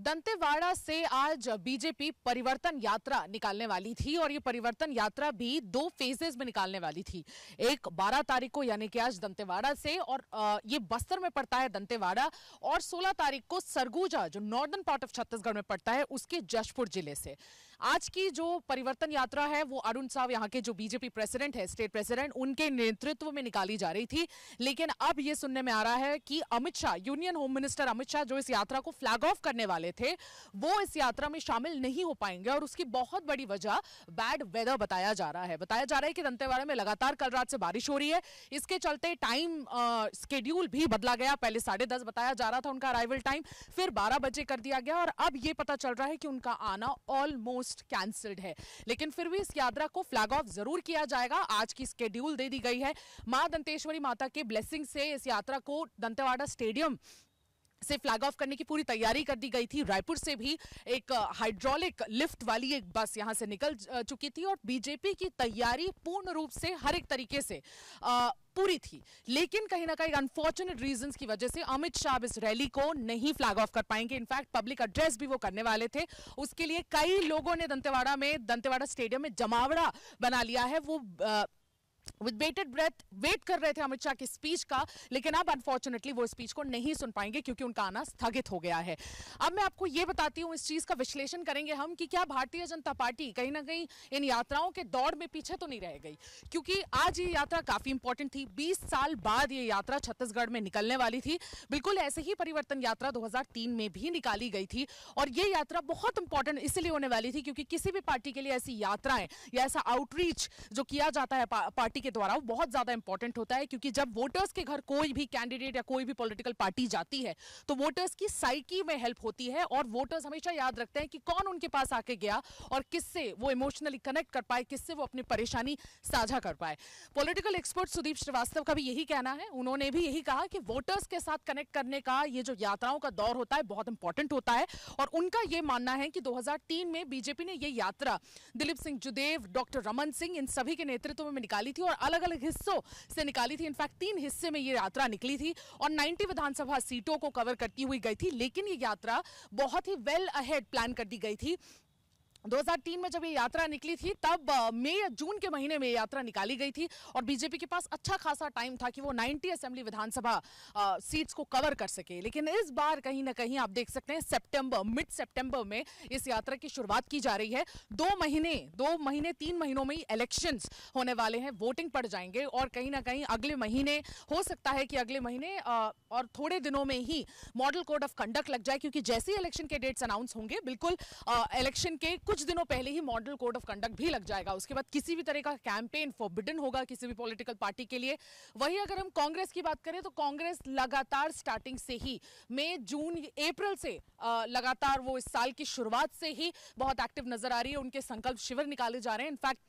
दंतेवाड़ा से आज बीजेपी परिवर्तन यात्रा निकालने वाली थी और ये परिवर्तन यात्रा भी दो फेजेस में निकालने वाली थी। एक 12 तारीख को यानी कि आज दंतेवाड़ा से, और ये बस्तर में पड़ता है दंतेवाड़ा, और 16 तारीख को सरगुजा जो नॉर्दर्न पार्ट ऑफ छत्तीसगढ़ में पड़ता है उसके जशपुर जिले से। आज की जो परिवर्तन यात्रा है वो अरुण साव, यहाँ के जो बीजेपी प्रेसिडेंट है, स्टेट प्रेसिडेंट, उनके नेतृत्व में निकाली जा रही थी। लेकिन अब ये सुनने में आ रहा है कि Amit Shah, union home minister Amit Shah, जो इस यात्रा को फ्लैग ऑफ करने वाले थे, वो इस यात्रा में शामिल नहीं हो पाएंगे। और उसकी बहुत बड़ी वजह बैड वेदर बताया जा रहा है। कि दंतेवाड़ा में लगातार कल रात से बारिश हो रही है। इसके चलते टाइम स्केड्यूल भी बदला गया। पहले 10:30 बताया जा रहा था उनका अराइवल टाइम, फिर 12 बजे कर दिया गया और अब यह पता चल रहा है कि उनका आना ऑलमोस्ट कैंसल्ड है। लेकिन फिर भी इस यात्रा को फ्लैग ऑफ जरूर किया जाएगा। आज की स्केड्यूल दे दी गई है। मां दंतेश्वरी माता के ब्लेसिंग से इस यात्रा को दंतेवाड़ा स्टेडियम से फ्लैग ऑफ करने की पूरी तैयारी कर दी गई थी। रायपुर से भी एक हाइड्रोलिक लिफ्ट वाली एक बस यहां से निकल चुकी थी और बीजेपी की तैयारी पूर्ण रूप से हर एक तरीके से पूरी थी। लेकिन कहीं ना कहीं अनफॉर्चुनेट रीजंस की वजह से अमित शाह इस रैली को नहीं फ्लैग ऑफ कर पाएंगे। इनफैक्ट पब्लिक एड्रेस भी वो करने वाले थे। उसके लिए कई लोगों ने दंतेवाड़ा स्टेडियम में जमावड़ा बना लिया है। वो विद बेटेड ब्रेथ वेट कर रहे थे अमित शाह की स्पीच का, लेकिन अब अनफॉर्चुनेटली वो स्पीच को नहीं सुन पाएंगे क्योंकि उनका आना स्थगित हो गया है। अब मैं आपको यह बताती हूं, इस चीज का विश्लेषण करेंगे हम कि क्या भारतीय जनता पार्टी कहीं ना कहीं इन यात्राओं के दौड़ में पीछे तो नहीं रह गई, क्योंकि आज ये यात्रा काफी इंपॉर्टेंट थी। 20 साल बाद ये यात्रा छत्तीसगढ़ में निकलने वाली थी। बिल्कुल ऐसे ही परिवर्तन यात्रा 2003 में भी निकाली गई थी और ये यात्रा बहुत इंपॉर्टेंट इसलिए होने वाली थी क्योंकि किसी भी पार्टी के लिए ऐसी यात्राएं या ऐसा आउटरीच जो किया जाता है पार्टी के द्वारा, वो बहुत ज्यादा इंपॉर्टेंट होता है। क्योंकि जब वोटर्स के घर कोई भी कैंडिडेट या कोई भी पॉलिटिकल पार्टी जाती है तो वोटर्स की साइकी में हेल्प होती है और वोटर्स हमेशा याद रखते हैं कि कौन उनके पास आके गया और किससे वो इमोशनली कनेक्ट कर पाए, किससे वो अपनी परेशानी साझा कर पाए। पॉलिटिकल एक्सपर्ट सुदीप श्रीवास्तव का भी यही कहना है। उन्होंने भी यही कहा कि वोटर्स के साथ कनेक्ट करने का ये जो यात्राओं का दौर होता है बहुत इंपॉर्टेंट होता है। और उनका यह मानना है कि 2003 में बीजेपी ने यह यात्रा दिलीप सिंह जुदेव, डॉक्टर रमन सिंह, इन सभी के नेतृत्व में निकाली थी और अलग अलग हिस्सों से निकाली थी। इनफैक्ट 3 हिस्से में ये यात्रा निकली थी और 90 विधानसभा सीटों को कवर करती हुई गई थी। लेकिन ये यात्रा बहुत ही वेल अहेड प्लान कर दी गई थी। 2003 में जब ये यात्रा निकली थी तब मई या जून के महीने में ये यात्रा निकाली गई थी और बीजेपी के पास अच्छा खासा टाइम था कि वो 90 असेंबली विधानसभा सीट्स को कवर कर सके। लेकिन इस बार कहीं ना कहीं आप देख सकते हैं मिड सितंबर में इस यात्रा की शुरुआत की जा रही है। 3 महीनों में इलेक्शंस होने वाले हैं, वोटिंग पड़ जाएंगे और कहीं ना कहीं अगले महीने, हो सकता है कि अगले महीने और थोड़े दिनों में ही मॉडल कोड ऑफ कंडक्ट लग जाए, क्योंकि जैसे ही इलेक्शन के डेट्स अनाउंस होंगे बिल्कुल इलेक्शन के कुछ दिनों पहले ही मॉडल कोड ऑफ कंडक्ट भी लग जाएगा। उसके बाद किसी भी तरह का कैंपेन फॉरबिडन होगा किसी भी पॉलिटिकल पार्टी के लिए। वहीं अगर हम कांग्रेस की बात करें तो कांग्रेस लगातार स्टार्टिंग से ही मई, जून, अप्रैल से लगातार वो इस साल की शुरुआत से ही बहुत एक्टिव नजर आ रही है। उनके संकल्प शिविर निकाले जा रहे हैं। इनफैक्ट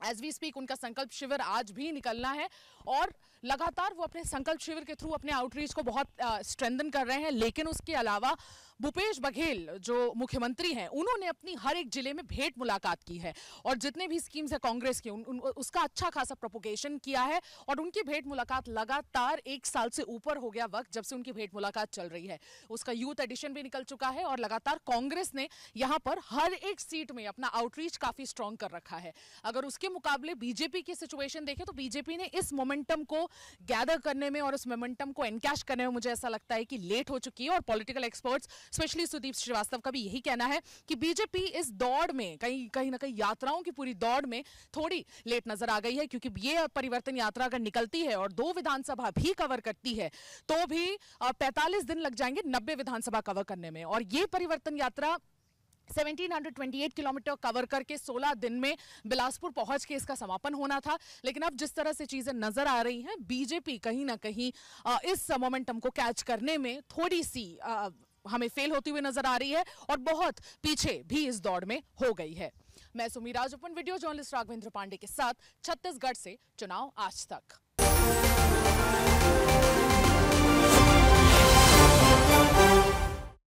एज वी स्पीक उनका संकल्प शिविर आज भी निकलना है और लगातार वो अपने संकल्प शिविर के थ्रू अपने आउटरीच को बहुत स्ट्रेंथन कर रहे हैं। लेकिन उसके अलावा भूपेश बघेल जो मुख्यमंत्री हैं, उन्होंने अपनी हर एक जिले में भेंट मुलाकात की है और जितने भी स्कीम्स है कांग्रेस की उसका अच्छा खासा प्रोपोगेशन किया है। और उनकी भेंट मुलाकात लगातार 1 साल से ऊपर हो गया वक्त जब से उनकी भेंट मुलाकात चल रही है। उसका यूथ एडिशन भी निकल चुका है और लगातार कांग्रेस ने यहां पर हर एक सीट में अपना आउटरीच काफी स्ट्रांग कर रखा है। अगर उसके मुकाबले बीजेपी की सिचुएशन देखें तो बीजेपी ने इस मोमेंटम को गैदर करने में और इस मोमेंटम को एनकैश करने में मुझे ऐसा लगता है कि लेट हो चुकी है। और political experts specially Sudeep Srivastava का भी यही कहना है कि बीजेपी इस दौड़ में कहीं ना कहीं यात्राओं की पूरी दौड़ में थोड़ी लेट नजर आ गई है, क्योंकि ये परिवर्तन यात्रा अगर निकलती है और 2 विधानसभा भी कवर करती है तो भी 45 दिन लग जाएंगे 90 विधानसभा कवर करने में। और ये परिवर्तन यात्रा 1728 किलोमीटर कवर करके 16 दिन में बिलासपुर पहुंच के इसका समापन होना था। लेकिन अब जिस तरह से चीजें नजर आ रही हैं, बीजेपी कहीं ना कहीं इस मोमेंटम को कैच करने में थोड़ी सी हमें फेल होती हुई नजर आ रही है और बहुत पीछे भी इस दौड़ में हो गई है। मैं Sumi Raj, open video journalist Raghavendra Pandey के साथ छत्तीसगढ़ से चुनाव आज तक।